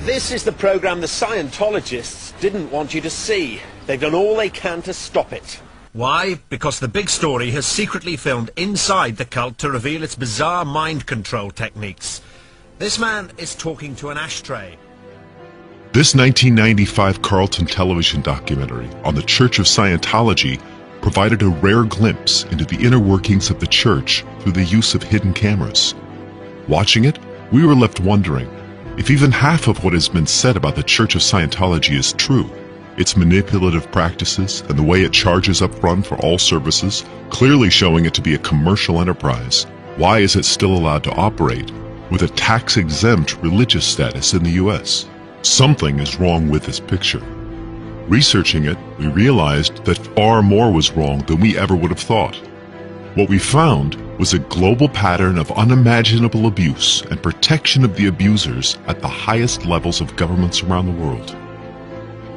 This is the program the Scientologists didn't want you to see. They've done all they can to stop it. Why? Because the big story has secretly filmed inside the cult to reveal its bizarre mind control techniques. This man is talking to an ashtray. This 1995 Carlton television documentary on the Church of Scientology provided a rare glimpse into the inner workings of the church through the use of hidden cameras. Watching it, we were left wondering if even half of what has been said about the Church of Scientology is true. Its manipulative practices and the way it charges up front for all services, clearly showing it to be a commercial enterprise. Why is it still allowed to operate with a tax-exempt religious status in the U.S.? Something is wrong with this picture. Researching it, we realized that far more was wrong than we ever would have thought. What we found was a global pattern of unimaginable abuse and protection of the abusers at the highest levels of governments around the world.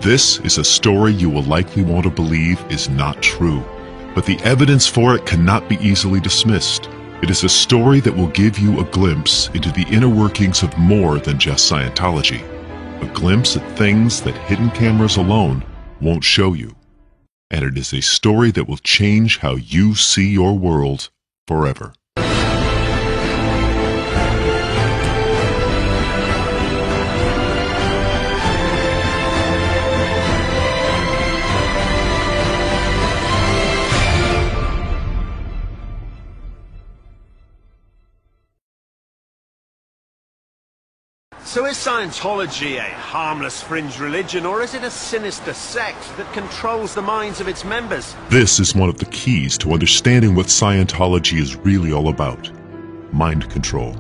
This is a story you will likely want to believe is not true, but the evidence for it cannot be easily dismissed. It is a story that will give you a glimpse into the inner workings of more than just Scientology. A glimpse at things that hidden cameras alone won't show you. And it is a story that will change how you see your world forever. So is Scientology a harmless fringe religion, or is it a sinister sect that controls the minds of its members? This is one of the keys to understanding what Scientology is really all about. Mind control.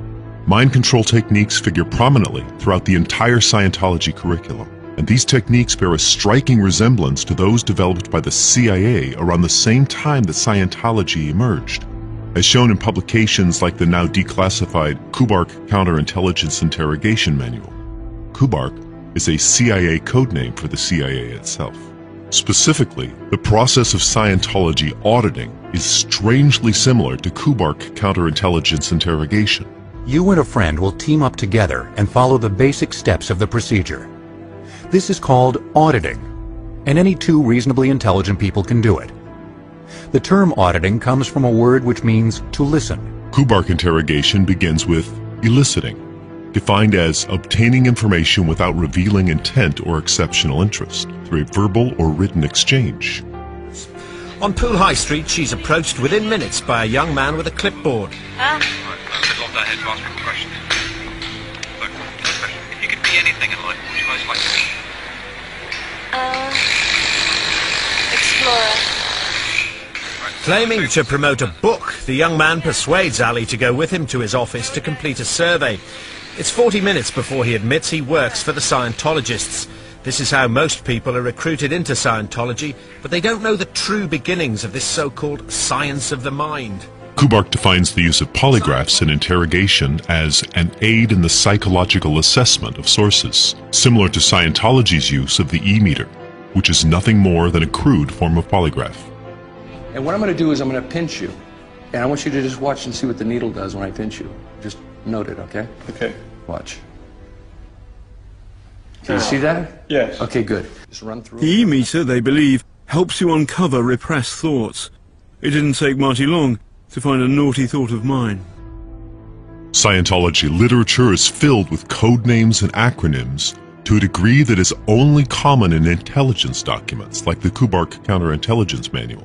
Mind control techniques figure prominently throughout the entire Scientology curriculum, and these techniques bear a striking resemblance to those developed by the CIA around the same time that Scientology emerged. As shown in publications like the now declassified Kubark Counterintelligence Interrogation Manual. Kubark is a CIA codename for the CIA itself. Specifically, the process of Scientology auditing is strangely similar to Kubark Counterintelligence Interrogation. You and a friend will team up together and follow the basic steps of the procedure. This is called auditing, and any two reasonably intelligent people can do it. The term auditing comes from a word which means to listen. Kubark interrogation begins with eliciting, defined as obtaining information without revealing intent or exceptional interest through a verbal or written exchange. On Poole High Street, she's approached within minutes by a young man with a clipboard. Right, let's off that head to ask me a question. Look, first question. If you could be anything in life, what would you most like to be? Explorer. Claiming to promote a book, the young man persuades Ali to go with him to his office to complete a survey. It's 40 minutes before he admits he works for the Scientologists. This is how most people are recruited into Scientology, but they don't know the true beginnings of this so-called science of the mind. Kubark defines the use of polygraphs in interrogation as an aid in the psychological assessment of sources, similar to Scientology's use of the E-meter, which is nothing more than a crude form of polygraph. And what I'm going to do is I'm going to pinch you. And I want you to just watch and see what the needle does when I pinch you. Just note it, okay? Okay. Watch. Can you see that? Yes. Okay, good. Just run through. The E-meter, they believe, helps you uncover repressed thoughts. It didn't take Marty long to find a naughty thought of mine. Scientology literature is filled with code names and acronyms to a degree that is only common in intelligence documents like the Kubark Counterintelligence Manual.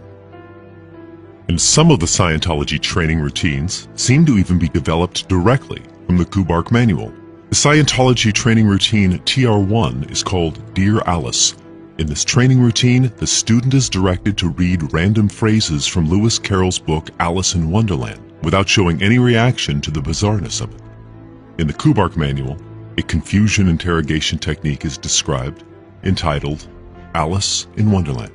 And some of the Scientology training routines seem to even be developed directly from the Kubark Manual. The Scientology training routine TR1 is called Dear Alice. In this training routine, the student is directed to read random phrases from Lewis Carroll's book Alice in Wonderland without showing any reaction to the bizarreness of it. In the Kubark Manual, a confusion interrogation technique is described, entitled Alice in Wonderland.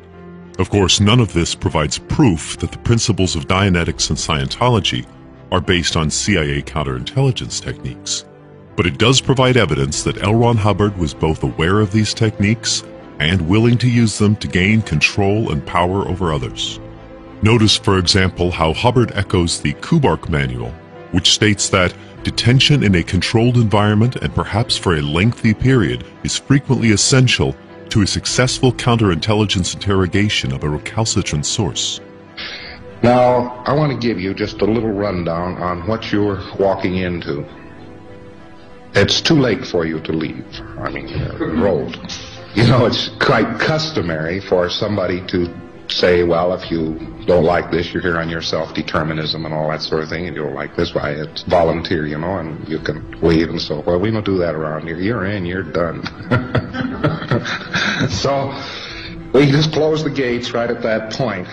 Of course, none of this provides proof that the principles of Dianetics and Scientology are based on CIA counterintelligence techniques. But it does provide evidence that L. Ron Hubbard was both aware of these techniques and willing to use them to gain control and power over others. Notice, for example, how Hubbard echoes the Kubark Manual, which states that detention in a controlled environment and perhaps for a lengthy period is frequently essential to a successful counterintelligence interrogation of a recalcitrant source. Now, I want to give you just a little rundown on what you're walking into. It's too late for you to leave. I mean, you're enrolled. You know, it's quite customary for somebody to say, well, if you don't like this, you're here on your self-determinism and all that sort of thing, and you don't like this, why, it's volunteer, you know, and you can leave and so forth. We don't do that around here. You're in, you're done. So, we just close the gates right at that point.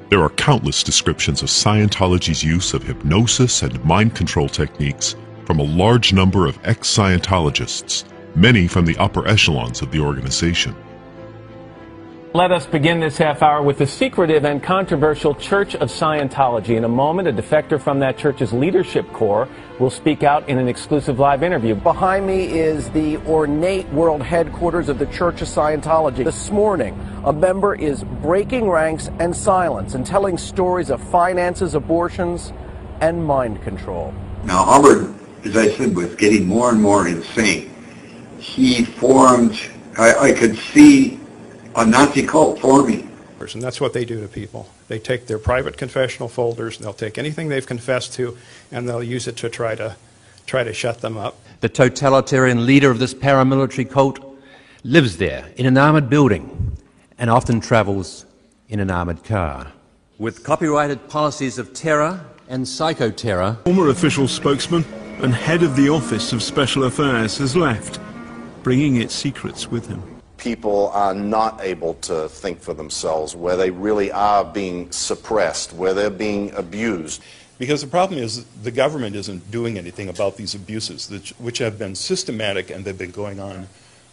There are countless descriptions of Scientology's use of hypnosis and mind control techniques from a large number of ex-Scientologists, many from the upper echelons of the organization. Let us begin this half hour with the secretive and controversial Church of Scientology. In a moment, a defector from that church's leadership corps will speak out in an exclusive live interview. Behind me is the ornate world headquarters of the Church of Scientology. This morning, a member is breaking ranks and silence and telling stories of finances, abortions, and mind control. Now, Hubbard, as I said, was getting more and more insane. He formed, I could see a Nazi cult forming. And that's what they do to people. They take their private confessional folders, and they'll take anything they've confessed to, and they'll use it to try to shut them up. The totalitarian leader of this paramilitary cult lives there in an armored building and often travels in an armored car. With copyrighted policies of terror and psychoterror. Former official spokesman and head of the Office of Special Affairs has left, bringing its secrets with him. People are not able to think for themselves, where they really are being suppressed, where they're being abused. Because the problem is the government isn't doing anything about these abuses, which have been systematic and they've been going on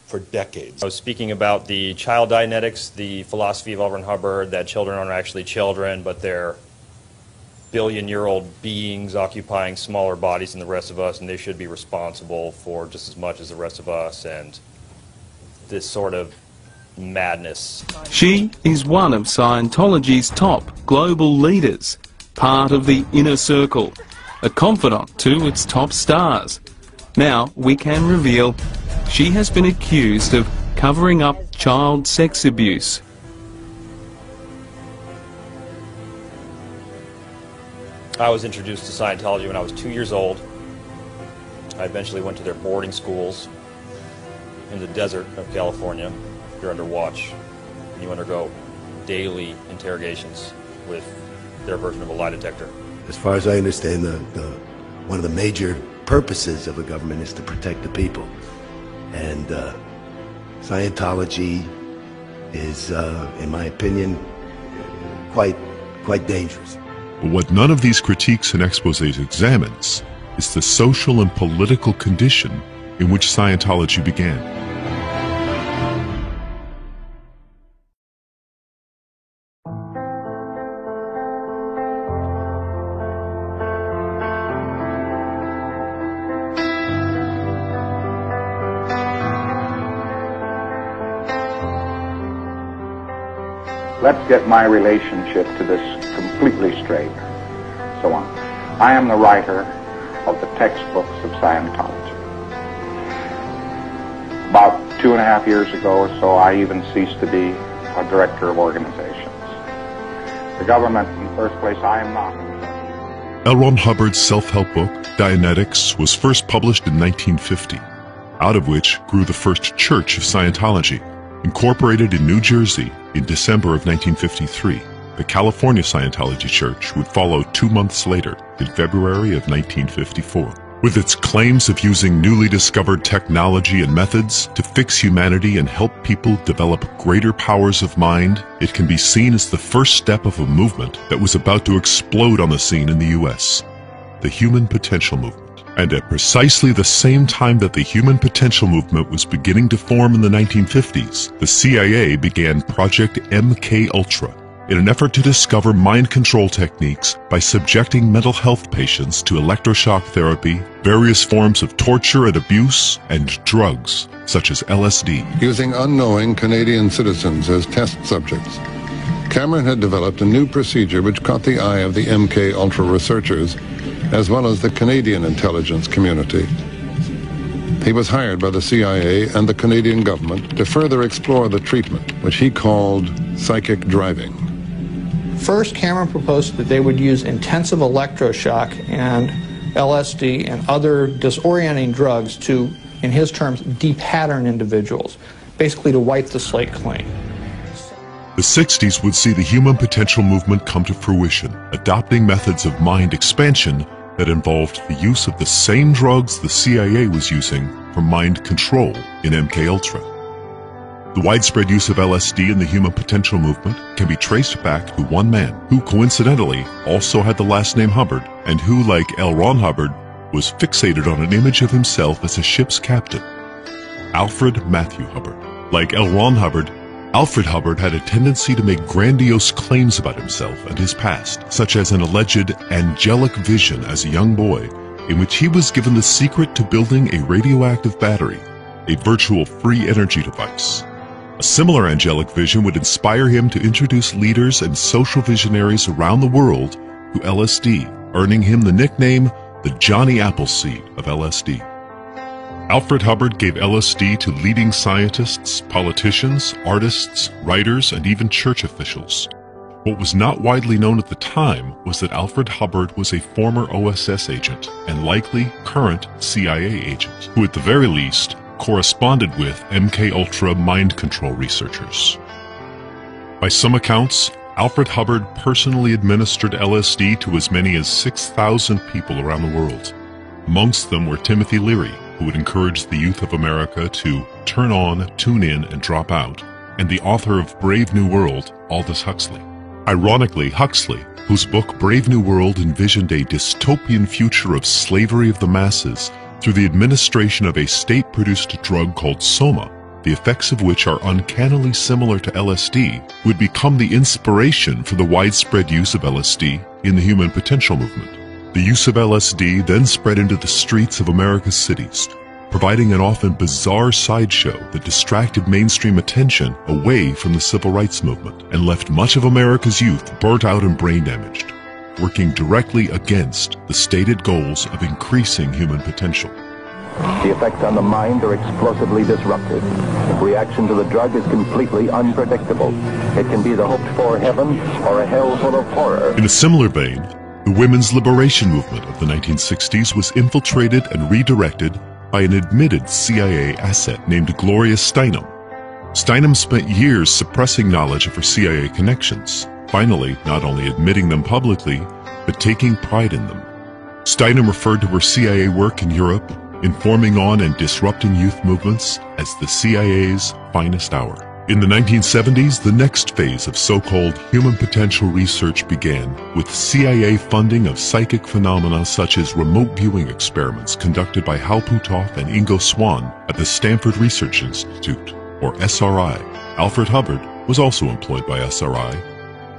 for decades. I was speaking about the child Dianetics, the philosophy of L. Ron Hubbard, that children aren't actually children, but they're billion-year-old beings occupying smaller bodies than the rest of us, and they should be responsible for just as much as the rest of us, and this sort of madness. She is one of Scientology's top global leaders, part of the inner circle, a confidant to its top stars. Now we can reveal she has been accused of covering up child sex abuse. I was introduced to Scientology when I was 2 years old. I eventually went to their boarding schools in the desert of California. You're under watch, and you undergo daily interrogations with their version of a lie detector. As far as I understand, one of the major purposes of a government is to protect the people. And Scientology is, in my opinion, quite dangerous. But what none of these critiques and exposés examines is the social and political condition in which Scientology began. Let's get my relationship to this completely straight. So on. I am the writer of the textbooks of Scientology. About 2.5 years ago or so, I even ceased to be a director of organizations. The government, in the first place, I am not. L. Ron Hubbard's self-help book, Dianetics, was first published in 1950, out of which grew the first Church of Scientology, incorporated in New Jersey in December of 1953. The California Scientology Church would follow 2 months later, in February of 1954. With its claims of using newly discovered technology and methods to fix humanity and help people develop greater powers of mind, it can be seen as the first step of a movement that was about to explode on the scene in the U.S., the Human Potential Movement. And at precisely the same time that the Human Potential Movement was beginning to form in the 1950s, the CIA began Project MKUltra in an effort to discover mind control techniques by subjecting mental health patients to electroshock therapy, various forms of torture and abuse, and drugs, such as LSD. Using unknowing Canadian citizens as test subjects, Cameron had developed a new procedure which caught the eye of the MKUltra researchers as well as the Canadian intelligence community. He was hired by the CIA and the Canadian government to further explore the treatment, which he called psychic driving. First, Cameron proposed that they would use intensive electroshock and LSD and other disorienting drugs to, in his terms, de-pattern individuals, basically to wipe the slate clean. The 60s would see the human potential movement come to fruition, adopting methods of mind expansion that involved the use of the same drugs the CIA was using for mind control in MKUltra. The widespread use of LSD in the human potential movement can be traced back to one man who coincidentally also had the last name Hubbard and who, like L. Ron Hubbard, was fixated on an image of himself as a ship's captain. Alfred Matthew Hubbard. Like L. Ron Hubbard, Alfred Hubbard had a tendency to make grandiose claims about himself and his past, such as an alleged angelic vision as a young boy in which he was given the secret to building a radioactive battery, a virtual free energy device. A similar angelic vision would inspire him to introduce leaders and social visionaries around the world to LSD, earning him the nickname the Johnny Appleseed of LSD. Alfred Hubbard gave LSD to leading scientists, politicians, artists, writers, and even church officials. What was not widely known at the time was that Alfred Hubbard was a former OSS agent and likely current CIA agent, who at the very least corresponded with MKUltra mind control researchers. By some accounts, Alfred Hubbard personally administered LSD to as many as 6,000 people around the world. Amongst them were Timothy Leary, who would encourage the youth of America to turn on, tune in, and drop out, and the author of Brave New World, Aldous Huxley. Ironically, Huxley, whose book Brave New World envisioned a dystopian future of slavery of the masses through the administration of a state-produced drug called Soma, the effects of which are uncannily similar to LSD, would become the inspiration for the widespread use of LSD in the human potential movement. The use of LSD then spread into the streets of America's cities, providing an often bizarre sideshow that distracted mainstream attention away from the civil rights movement and left much of America's youth burnt out and brain damaged, working directly against the stated goals of increasing human potential. The effects on the mind are explosively disruptive. Reaction to the drug is completely unpredictable. It can be the hoped-for heaven or a hell full of horror. In a similar vein, the women's liberation movement of the 1960s was infiltrated and redirected by an admitted CIA asset named Gloria Steinem. Steinem spent years suppressing knowledge of her CIA connections, finally not only admitting them publicly, but taking pride in them. Steinem referred to her CIA work in Europe, informing on and disrupting youth movements, as the CIA's finest hour. In the 1970s, the next phase of so-called human potential research began with CIA funding of psychic phenomena such as remote viewing experiments conducted by Hal Puthoff and Ingo Swann at the Stanford Research Institute, or SRI. Alfred Hubbard was also employed by SRI,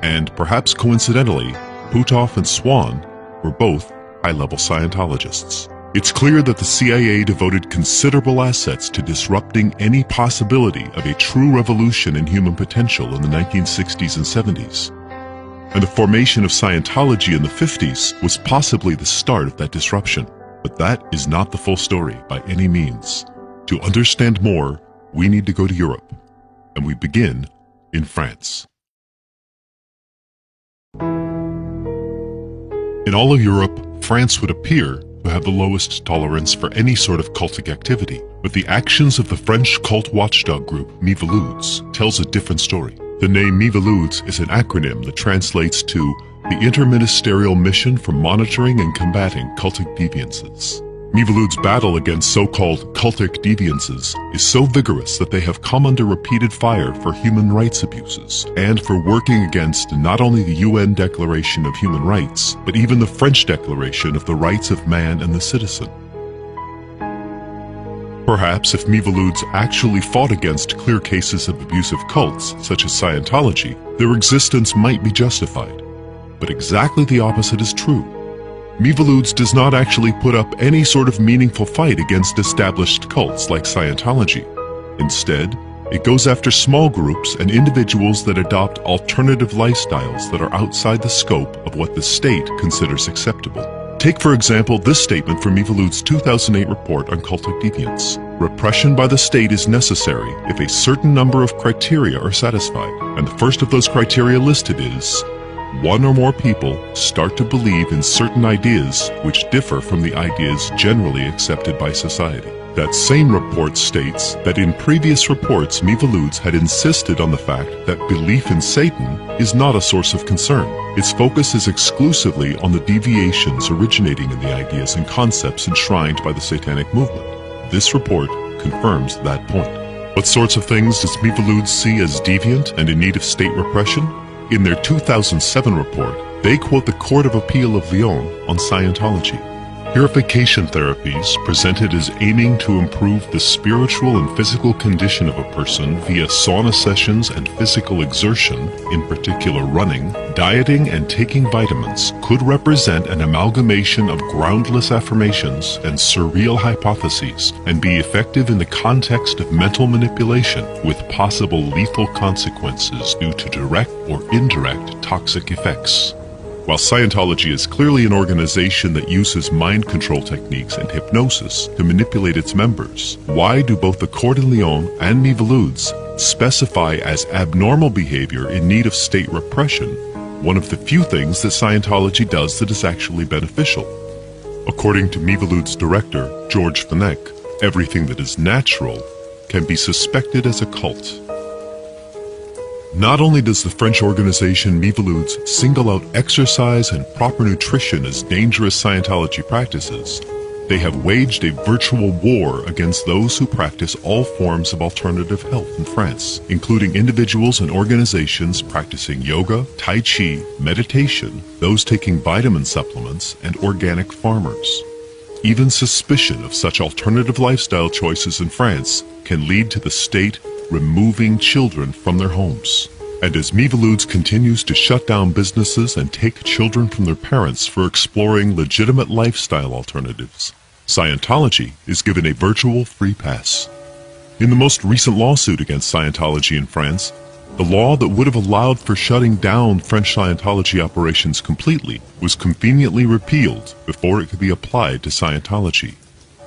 and perhaps coincidentally, Puthoff and Swann were both high-level Scientologists. It's clear that the CIA devoted considerable assets to disrupting any possibility of a true revolution in human potential in the 1960s and 70s. And the formation of Scientology in the 50s was possibly the start of that disruption. But that is not the full story by any means. To understand more, we need to go to Europe. And we begin in France. In all of Europe, France would appear to have the lowest tolerance for any sort of cultic activity, but the actions of the French cult watchdog group Miviludes tells a different story. The name Miviludes is an acronym that translates to the Interministerial Mission for Monitoring and Combating Cultic Deviances. Miviludes' battle against so-called cultic deviances is so vigorous that they have come under repeated fire for human rights abuses and for working against not only the UN Declaration of Human Rights, but even the French Declaration of the Rights of Man and the Citizen. Perhaps if Miviludes actually fought against clear cases of abusive cults, such as Scientology, their existence might be justified. But exactly the opposite is true. Miviludes does not actually put up any sort of meaningful fight against established cults like Scientology. Instead, it goes after small groups and individuals that adopt alternative lifestyles that are outside the scope of what the state considers acceptable. Take, for example, this statement from Miviludes' 2008 report on cultic deviance. Repression by the state is necessary if a certain number of criteria are satisfied, and the first of those criteria listed is one or more people start to believe in certain ideas which differ from the ideas generally accepted by society. That same report states that in previous reports Miviludes had insisted on the fact that belief in Satan is not a source of concern. Its focus is exclusively on the deviations originating in the ideas and concepts enshrined by the satanic movement. This report confirms that point. What sorts of things does Miviludes see as deviant and in need of state repression? In their 2007 report, they quote the Court of Appeal of Lyon on Scientology. Purification therapies presented as aiming to improve the spiritual and physical condition of a person via sauna sessions and physical exertion, in particular running, dieting and taking vitamins, could represent an amalgamation of groundless affirmations and surreal hypotheses and be effective in the context of mental manipulation with possible lethal consequences due to direct or indirect toxic effects. While Scientology is clearly an organization that uses mind control techniques and hypnosis to manipulate its members, why do both the Court in Lyon and Miviludes specify as abnormal behavior in need of state repression one of the few things that Scientology does that is actually beneficial? According to Miviludes' director, George Fenech, everything that is natural can be suspected as a cult. Not only does the French organization Miviludes single out exercise and proper nutrition as dangerous Scientology practices, they have waged a virtual war against those who practice all forms of alternative health in France, including individuals and organizations practicing yoga, tai chi, meditation, those taking vitamin supplements, and organic farmers. Even suspicion of such alternative lifestyle choices in France can lead to the state removing children from their homes. And as Miviludes continues to shut down businesses and take children from their parents for exploring legitimate lifestyle alternatives, Scientology is given a virtual free pass. In the most recent lawsuit against Scientology in France, the law that would have allowed for shutting down French Scientology operations completely was conveniently repealed before it could be applied to Scientology.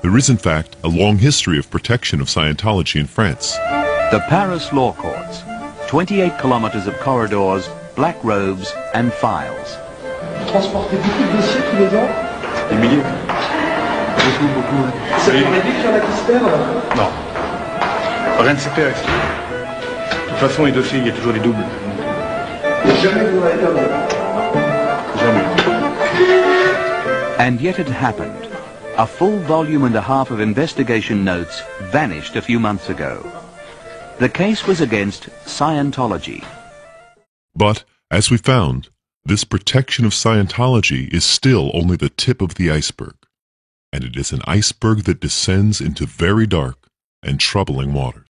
There is, in fact, a long history of protection of Scientology in France. The Paris Law Courts. 28 kilometers of corridors, black robes and files. Transportez beaucoup de dossiers tous les ans? Des milliers. Beaucoup. C'est pour les livres qu'il y en a qui se perdent? Non. Rien ne s'est fait avec ça. De toute façon, les dossiers, il y a toujours des doubles. Jamais vous n'avez perdu. Jamais. And yet it happened. A full volume and a half of investigation notes vanished a few months ago. The case was against Scientology. But, as we found, this protection of Scientology is still only the tip of the iceberg. And it is an iceberg that descends into very dark and troubling waters.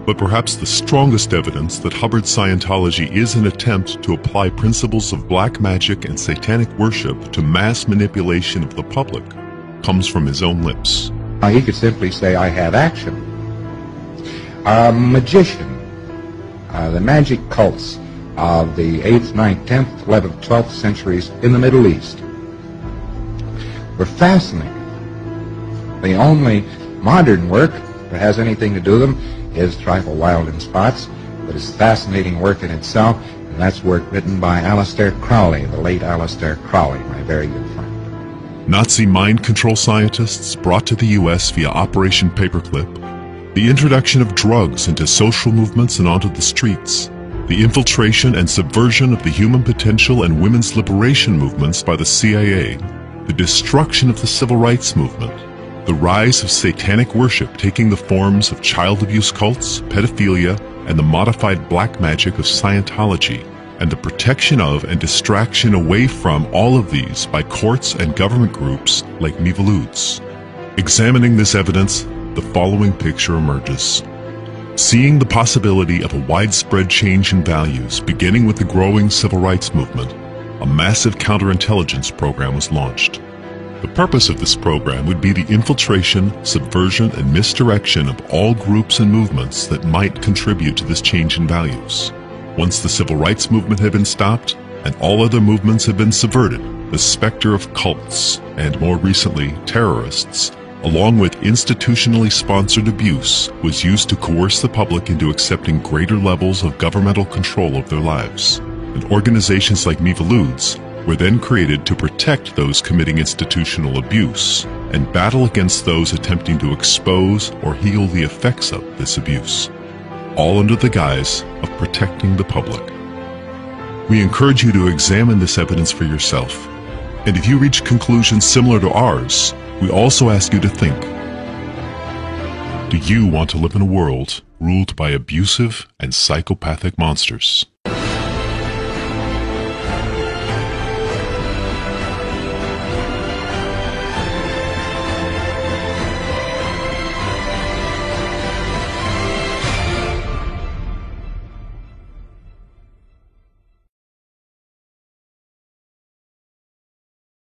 But perhaps the strongest evidence that Hubbard Scientology is an attempt to apply principles of black magic and satanic worship to mass manipulation of the public comes from his own lips. He could simply say, I have action. A magician, the magic cults of the 8th, 9th, 10th, 11th, 12th centuries in the Middle East were fascinating. The only modern work that has anything to do with them is trifle wild in spots, but it's fascinating work in itself, and that's work written by Aleister Crowley, the late Aleister Crowley, my very good friend. Nazi mind control scientists brought to the U.S. via Operation Paperclip, the introduction of drugs into social movements and onto the streets, the infiltration and subversion of the human potential and women's liberation movements by the CIA, the destruction of the civil rights movement, the rise of satanic worship taking the forms of child abuse cults, pedophilia, and the modified black magic of Scientology, and the protection of and distraction away from all of these by courts and government groups like Miviludes. Examining this evidence, the following picture emerges. Seeing the possibility of a widespread change in values beginning with the growing civil rights movement, a massive counterintelligence program was launched. The purpose of this program would be the infiltration, subversion, and misdirection of all groups and movements that might contribute to this change in values. Once the civil rights movement had been stopped, and all other movements had been subverted, the specter of cults, and more recently, terrorists, along with institutionally sponsored abuse, was used to coerce the public into accepting greater levels of governmental control of their lives. And organizations like Miviludes were then created to protect those committing institutional abuse and battle against those attempting to expose or heal the effects of this abuse, all under the guise of protecting the public. We encourage you to examine this evidence for yourself, and if you reach conclusions similar to ours, we also ask you to think, do you want to live in a world ruled by abusive and psychopathic monsters?